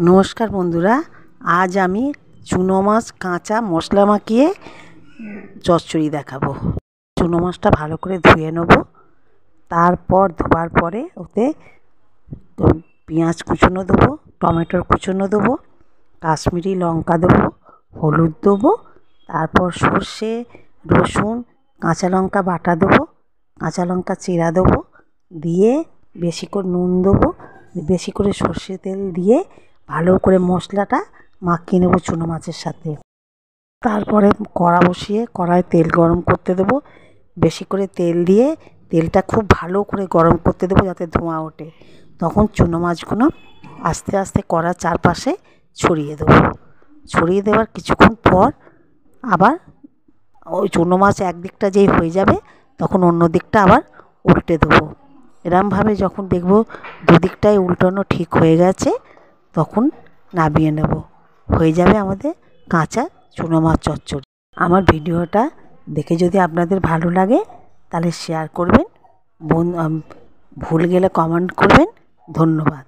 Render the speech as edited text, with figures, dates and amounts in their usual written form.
নমস্কার বন্ধুরা, আজ আমি চুনো মাছ কাঁচা মশলা মাখিয়ে চচ্চড়ি দেখাবো। চুনো মাছটা ভালো করে ধুয়ে নেব। তারপর ধোয়ার পরে ওতে পেঁয়াজ কুচনো দেবো, টমেটোর কুচনো দেবো, কাশ্মীরি লঙ্কা দেবো, হলুদ দেবো, তারপর সর্ষে, রসুন, কাঁচা লঙ্কা বাটা দেবো, কাঁচা লঙ্কা চিরা দেবো, দিয়ে বেশি করে নুন দেবো, বেশি করে সর্ষে তেল দিয়ে ভালো করে মশলাটা মাখিয়ে নেব চুনো মাছের সাথে। তারপরে কড়া বসিয়ে কড়ায় তেল গরম করতে দেবো। বেশি করে তেল দিয়ে তেলটা খুব ভালো করে গরম করতে দেবো যাতে ধোঁয়া ওঠে। তখন চুনো মাছগুলো আস্তে আস্তে কড়ার চারপাশে ছড়িয়ে দেবো। ছড়িয়ে দেওয়ার কিছুক্ষণ পর আবার ওই চুনো মাছ একদিকটা যেই হয়ে যাবে তখন অন্য দিকটা আবার উল্টে দেবো। এরমভাবে যখন দেখবো দুদিকটাই উল্টানো ঠিক হয়ে গেছে তখন নামিয়ে নেব। হয়ে যাবে আমাদের কাঁচা চুনো মাছ চচ্চড়ি। আমার ভিডিওটা দেখে যদি আপনাদের ভালো লাগে তাহলে শেয়ার করবেন, ভুল গেলে কমেন্ট করবেন। ধন্যবাদ।